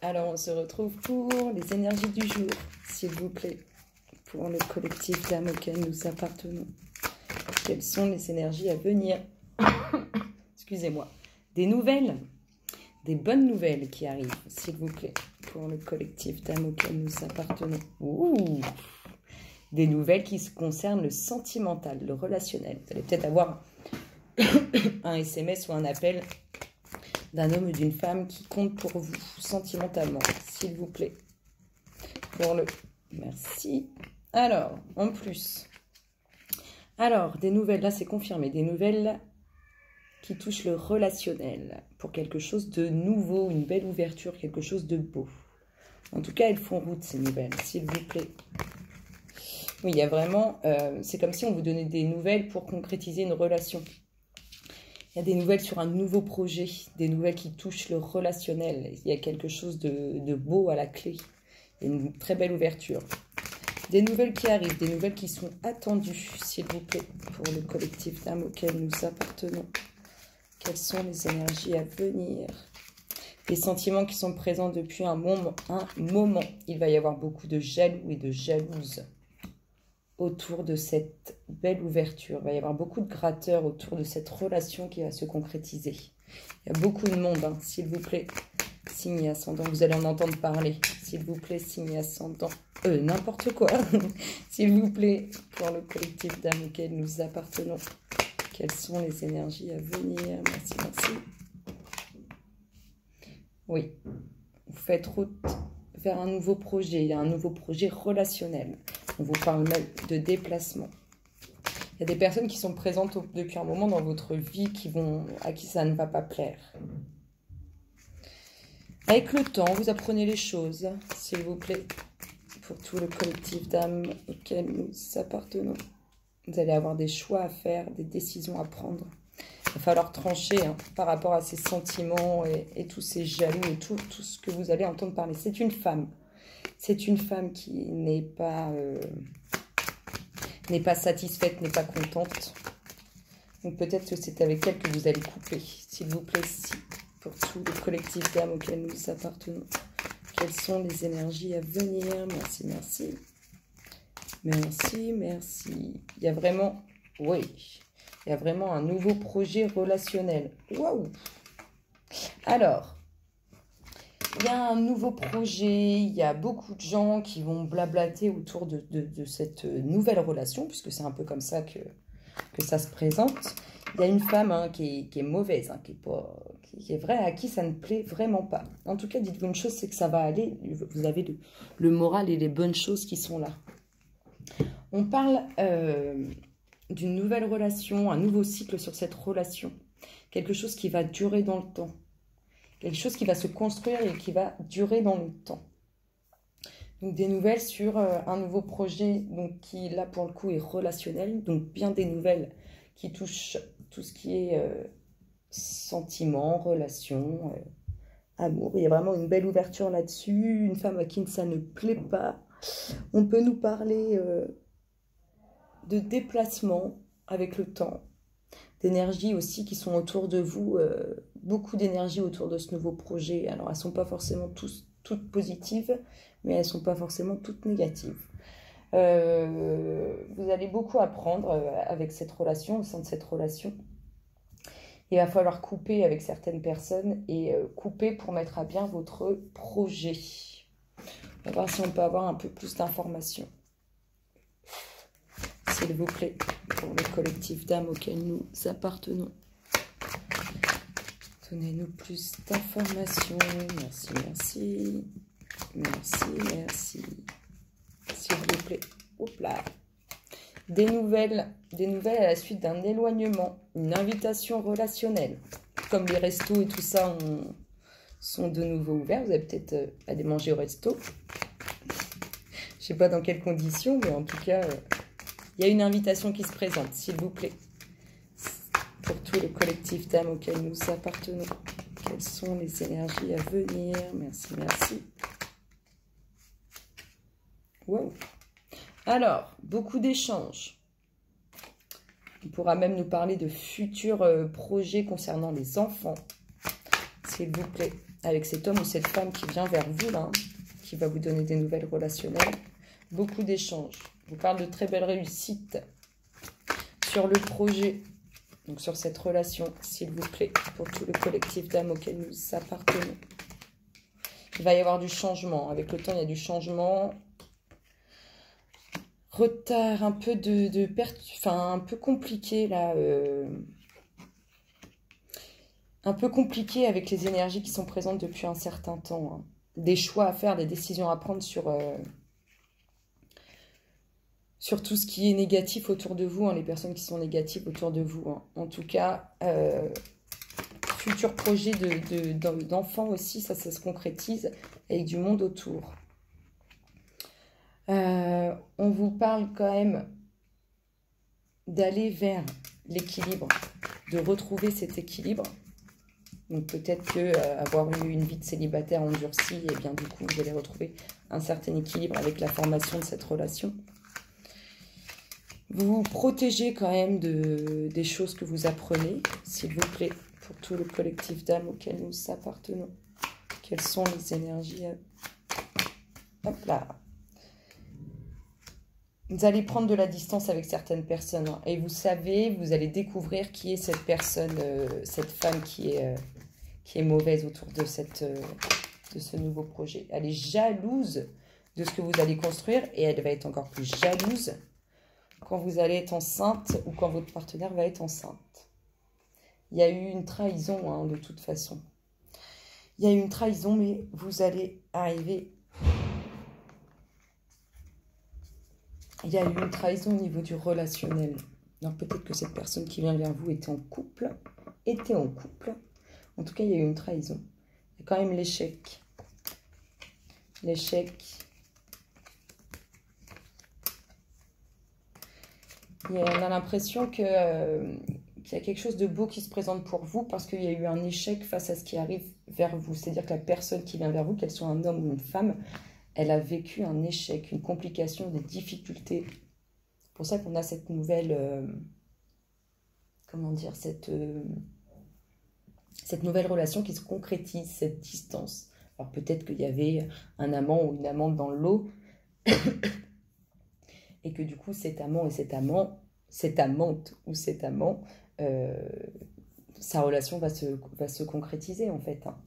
Alors, on se retrouve pour les énergies du jour, s'il vous plaît, pour le collectif d'âmes auquel nous appartenons. Quelles sont les énergies à venir? Excusez-moi. Des nouvelles, des bonnes nouvelles qui arrivent, s'il vous plaît, pour le collectif d'âmes auquel nous appartenons. Ouh! Des nouvelles qui concernent le sentimental, le relationnel. Vous allez peut-être avoir un SMS ou un appel d'un homme ou d'une femme qui compte pour vous sentimentalement, s'il vous plaît. Pour le... Merci. Alors, en plus. Alors, des nouvelles, là c'est confirmé, des nouvelles qui touchent le relationnel, pour quelque chose de nouveau, une belle ouverture, quelque chose de beau. En tout cas, elles font route, ces nouvelles, s'il vous plaît. Oui, il y a vraiment... c'est comme si on vous donnait des nouvelles pour concrétiser une relation. Il y a des nouvelles sur un nouveau projet, des nouvelles qui touchent le relationnel. Il y a quelque chose de beau à la clé. Il y a une très belle ouverture. Des nouvelles qui arrivent, des nouvelles qui sont attendues, s'il vous plaît, pour le collectif d'âmes auquel nous appartenons. Quelles sont les énergies à venir? Les sentiments qui sont présents depuis un moment. Il va y avoir beaucoup de jaloux et de jalouses autour de cette belle ouverture. Il va y avoir beaucoup de gratteurs autour de cette relation qui va se concrétiser. Il y a beaucoup de monde, hein, s'il vous plaît. Signe ascendant, vous allez en entendre parler. S'il vous plaît, signe ascendant. N'importe quoi. S'il vous plaît, pour le collectif d'âmes auquel nous appartenons. Quelles sont les énergies à venir? Merci, merci. Oui, vous faites route vers un nouveau projet. Il y a un nouveau projet relationnel. On vous parle même de déplacement. Il y a des personnes qui sont présentes depuis un moment dans votre vie à qui ça ne va pas plaire. Avec le temps, vous apprenez les choses, s'il vous plaît, pour tout le collectif d'âmes auquel nous appartenons. Vous allez avoir des choix à faire, des décisions à prendre. Il va falloir trancher par rapport à ces sentiments et tous ces jaloux et tout ce que vous allez entendre parler. C'est une femme. C'est une femme qui n'est pas satisfaite, n'est pas contente. Donc peut-être que c'est avec elle que vous allez couper, s'il vous plaît, pour tout le collectif d'âmes auquel nous appartenons. Quelles sont les énergies à venir? Merci, merci. Merci, merci. Il y a vraiment, oui, il y a vraiment un nouveau projet relationnel. Waouh! Alors, il y a un nouveau projet, il y a beaucoup de gens qui vont blablater autour de cette nouvelle relation, puisque c'est un peu comme ça que ça se présente. Il y a une femme qui est mauvaise, qui est vraie, à qui ça ne plaît vraiment pas. En tout cas, dites-vous une chose, c'est que ça va aller, vous avez le moral et les bonnes choses qui sont là. On parle d'une nouvelle relation, un nouveau cycle sur cette relation. Quelque chose qui va durer dans le temps. Quelque chose qui va se construire et qui va durer dans le temps. Donc des nouvelles sur un nouveau projet donc, qui, là pour le coup, est relationnel. Donc bien des nouvelles qui touchent tout ce qui est sentiments, relations, amour. Il y a vraiment une belle ouverture là-dessus. Une femme à qui ça ne plaît pas. On peut nous parler de déplacement avec le temps. D'énergies aussi qui sont autour de vous, beaucoup d'énergie autour de ce nouveau projet. Alors, elles ne sont pas forcément toutes positives, mais elles ne sont pas forcément toutes négatives. Vous allez beaucoup apprendre avec cette relation, au sein de cette relation. Il va falloir couper avec certaines personnes et couper pour mettre à bien votre projet. On va voir si on peut avoir un peu plus d'informations. S'il vous plaît, pour le collectif d'âmes auquel nous appartenons. Donnez-nous plus d'informations. Merci, merci. Merci, merci. S'il vous plaît. Hop là. Des nouvelles à la suite d'un éloignement. Une invitation relationnelle. Comme les restos et tout ça sont de nouveau ouverts. Vous avez peut-être aller manger au resto. Je ne sais pas dans quelles conditions, mais en tout cas... il y a une invitation qui se présente, s'il vous plaît, pour tout le collectif d'âmes auquel nous appartenons. Quelles sont les énergies à venir? Merci, merci. Wow. Alors, beaucoup d'échanges. On pourra même nous parler de futurs projets concernant les enfants, s'il vous plaît. avec cet homme ou cette femme qui vient vers vous, là, qui va vous donner des nouvelles relationnelles. Beaucoup d'échanges. Je vous parle de très belles réussites sur le projet, donc sur cette relation, s'il vous plaît, pour tout le collectif d'âmes auquel nous appartenons. Il va y avoir du changement. Avec le temps, il y a du changement. Retard, un peu de perte, enfin, un peu compliqué, là. Un peu compliqué avec les énergies qui sont présentes depuis un certain temps. Hein. Des choix à faire, des décisions à prendre sur tout ce qui est négatif autour de vous, hein, les personnes qui sont négatives autour de vous. Hein. En tout cas, futur projet d'enfants aussi, ça se concrétise avec du monde autour. On vous parle quand même d'aller vers l'équilibre, de retrouver cet équilibre. Donc peut-être que avoir eu une vie de célibataire endurcie, et bien du coup vous allez retrouver un certain équilibre avec la formation de cette relation. Vous vous protégez quand même des choses que vous apprenez, s'il vous plaît, pour tout le collectif d'âmes auquel nous appartenons. Quelles sont les énergies? Hop là. Vous allez prendre de la distance avec certaines personnes. Hein, et vous savez, vous allez découvrir qui est cette personne, cette femme qui est mauvaise autour de ce nouveau projet. Elle est jalouse de ce que vous allez construire et elle va être encore plus jalouse quand vous allez être enceinte ou quand votre partenaire va être enceinte. Il y a eu une trahison, hein, de toute façon. Il y a eu une trahison, mais vous allez arriver... Il y a eu une trahison au niveau du relationnel. Alors peut-être que cette personne qui vient vers vous était en couple. En tout cas, il y a eu une trahison. Il y a quand même l'échec. L'échec. On a l'impression qu'il y a quelque chose de beau qui se présente pour vous parce qu'il y a eu un échec face à ce qui arrive vers vous. C'est-à-dire que la personne qui vient vers vous, qu'elle soit un homme ou une femme, elle a vécu un échec, une complication, des difficultés. C'est pour ça qu'on a cette nouvelle... comment dire, cette nouvelle relation qui se concrétise, cette distance. Alors peut-être qu'il y avait un amant ou une amante dans le lot, et que du coup cet amant et cette amante ou cet amant, sa relation va se concrétiser en fait. Hein.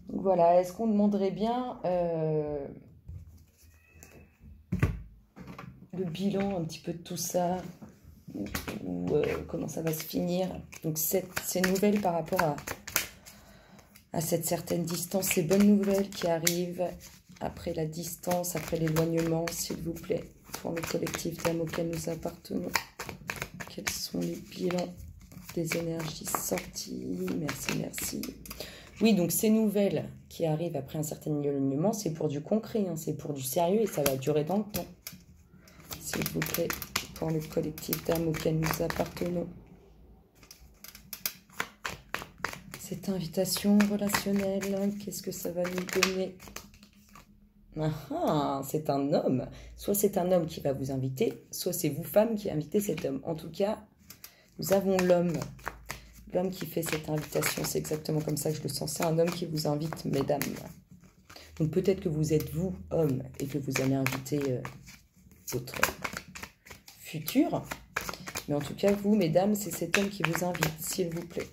Donc voilà, est-ce qu'on demanderait bien le bilan un petit peu de tout ça, ou comment ça va se finir. Donc ces nouvelles par rapport à cette certaine distance, ces bonnes nouvelles qui arrivent après la distance, après l'éloignement, s'il vous plaît, pour le collectif d'âmes auquel nous appartenons. Quels sont les bilans des énergies sorties? Merci, merci. Oui, donc ces nouvelles qui arrivent après un certain éloignement, c'est pour du concret, hein, c'est pour du sérieux et ça va durer dans le temps. S'il vous plaît, pour le collectif d'âmes auquel nous appartenons. Cette invitation relationnelle, qu'est-ce que ça va nous donner? Ah, c'est un homme. Soit c'est un homme qui va vous inviter, soit c'est vous, femme, qui invitez cet homme. En tout cas, nous avons l'homme. L'homme qui fait cette invitation, c'est exactement comme ça que je le sens. C'est un homme qui vous invite, mesdames. Donc peut-être que vous êtes vous, homme, et que vous allez inviter votre futur. Mais en tout cas, vous, mesdames, c'est cet homme qui vous invite, s'il vous plaît.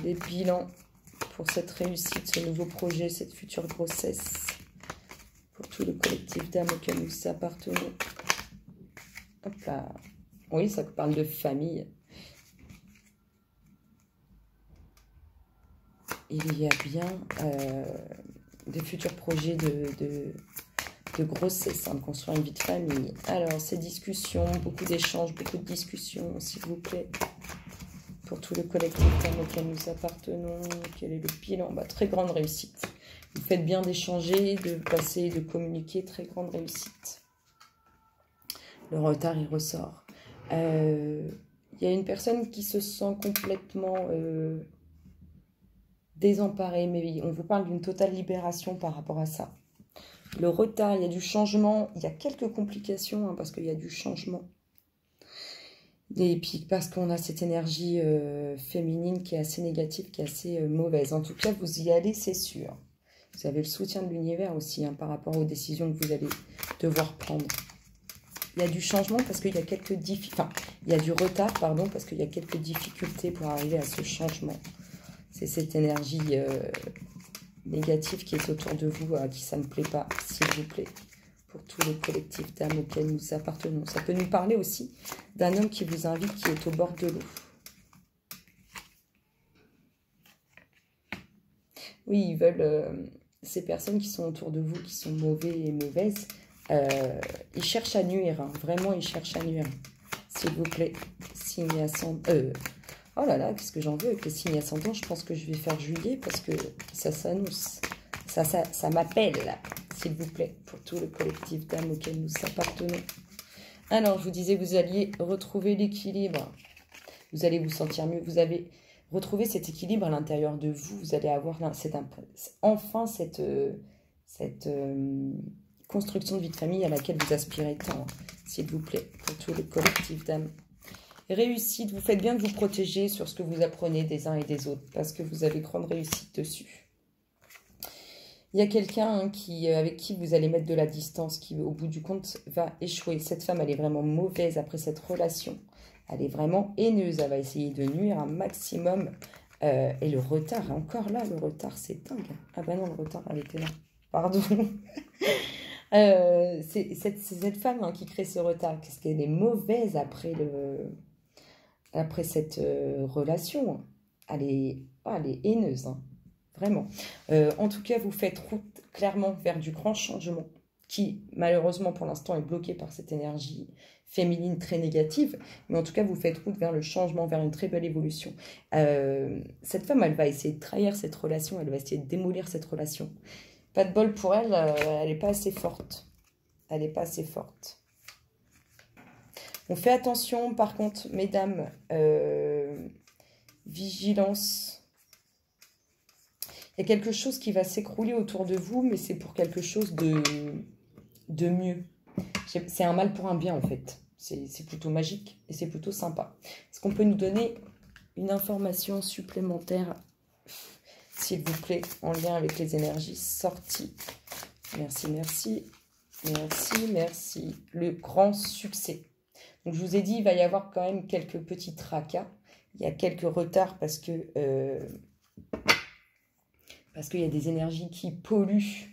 Des bilans pour cette réussite, ce nouveau projet, cette future grossesse. Pour tout le collectif d'âmes auquel nous appartenons. Hop là. Oui, ça parle de famille. Il y a bien des futurs projets de grossesse, hein, de construire une vie de famille. Alors, ces discussions, beaucoup d'échanges, beaucoup de discussions, s'il vous plaît. Pour tout le collectif d'âmes auquel nous appartenons. Quel est le bilan? Bah, très grande réussite. Vous faites bien d'échanger, de passer, de communiquer. Très grande réussite. Le retard, il ressort. Il y a une personne qui se sent complètement désemparée. Mais on vous parle d'une totale libération par rapport à ça. Le retard, il y a du changement. Il y a quelques complications, hein, parce qu'il y a du changement. Et puis parce qu'on a cette énergie féminine qui est assez négative, qui est assez mauvaise. En tout cas, vous y allez, c'est sûr. Vous avez le soutien de l'univers aussi hein, par rapport aux décisions que vous allez devoir prendre. Il y a du changement parce qu'il y a quelques difficultés. Enfin, il y a du retard, pardon, parce qu'il y a quelques difficultés pour arriver à ce changement. C'est cette énergie négative qui est autour de vous, à qui ça ne plaît pas, s'il vous plaît. Pour tous les collectifs d'âmes auxquels nous appartenons. Ça peut nous parler aussi d'un homme qui vous invite, qui est au bord de l'eau. Oui, ils veulent... ces personnes qui sont autour de vous, qui sont mauvais et mauvaises, ils cherchent à nuire. Hein. Vraiment, ils cherchent à nuire. S'il vous plaît, signe ascendant... oh là là, qu'est-ce que j'en veux avec les signes ascendants? Je pense que je vais faire juillet parce que ça s'annonce. Ça m'appelle, s'il vous plaît, pour tout le collectif d'âmes auquel nous appartenons. Alors, je vous disais, vous alliez retrouver l'équilibre. Vous allez vous sentir mieux. Vous avez retrouvé cet équilibre à l'intérieur de vous. Vous allez avoir enfin cette construction de vie de famille à laquelle vous aspirez tant, s'il vous plaît, pour tout le collectif d'âmes. Réussite, vous faites bien de vous protéger sur ce que vous apprenez des uns et des autres, parce que vous avez grande réussite dessus. Il y a quelqu'un hein, avec qui vous allez mettre de la distance, qui au bout du compte va échouer. Cette femme, elle est vraiment mauvaise après cette relation. Elle est vraiment haineuse, elle va essayer de nuire un maximum. Et le retard, encore là, le retard, c'est dingue. Ah bah non, le retard, elle était là. Pardon. C'est cette femme hein, qui crée ce retard, parce qu'elle est mauvaise après cette relation. Elle est haineuse, hein. Vraiment. En tout cas, vous faites route clairement vers du grand changement qui, malheureusement, pour l'instant, est bloqué par cette énergie féminine très négative. Mais en tout cas, vous faites route vers le changement, vers une très belle évolution. Cette femme, elle va essayer de trahir cette relation, elle va essayer de démolir cette relation. Pas de bol pour elle, elle n'est pas assez forte. Elle n'est pas assez forte. On fait attention, par contre, mesdames, vigilance. Il y a quelque chose qui va s'écrouler autour de vous, mais c'est pour quelque chose de mieux. C'est un mal pour un bien, en fait. C'est plutôt magique et c'est plutôt sympa. Est-ce qu'on peut nous donner une information supplémentaire, s'il vous plaît, en lien avec les énergies sorties? Merci, merci, merci, merci. Le grand succès. Donc, je vous ai dit, il va y avoir quand même quelques petits tracas. Il y a quelques retards parce qu'il y a des énergies qui polluent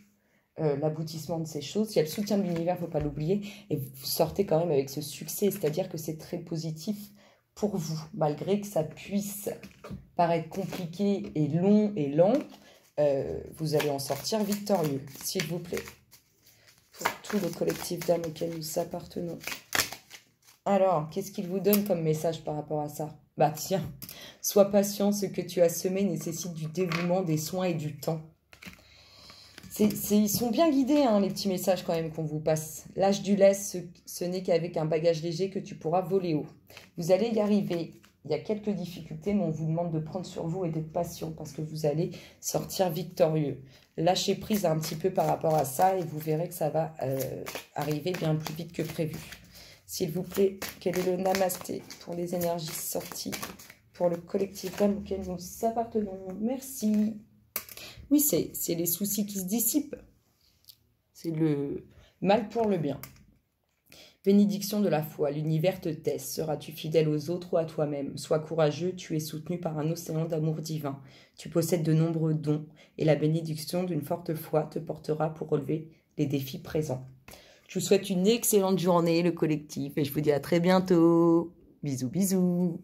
l'aboutissement de ces choses. Il y a le soutien de l'univers, il ne faut pas l'oublier. Et vous sortez quand même avec ce succès, c'est-à-dire que c'est très positif pour vous. Malgré que ça puisse paraître compliqué et long et lent, vous allez en sortir victorieux, s'il vous plaît. Pour tout le collectif d'âmes auquel nous appartenons. Alors, qu'est-ce qu'il vous donne comme message par rapport à ça? Bah tiens, sois patient, ce que tu as semé nécessite du dévouement, des soins et du temps. Ils sont bien guidés, hein, les petits messages quand même qu'on vous passe. Lâche du lest, ce n'est qu'avec un bagage léger que tu pourras voler haut. Vous allez y arriver. Il y a quelques difficultés, mais on vous demande de prendre sur vous et d'être patient parce que vous allez sortir victorieux. Lâchez prise un petit peu par rapport à ça et vous verrez que ça va arriver bien plus vite que prévu. S'il vous plaît, quel est le namasté pour les énergies sorties, pour le collectif d'âmes auquel nous appartenons? Merci. Oui, c'est les soucis qui se dissipent. C'est le mal pour le bien. Bénédiction de la foi, l'univers te teste. Seras-tu fidèle aux autres ou à toi-même? Sois courageux, tu es soutenu par un océan d'amour divin. Tu possèdes de nombreux dons et la bénédiction d'une forte foi te portera pour relever les défis présents. Je vous souhaite une excellente journée, le collectif, et je vous dis à très bientôt. Bisous, bisous.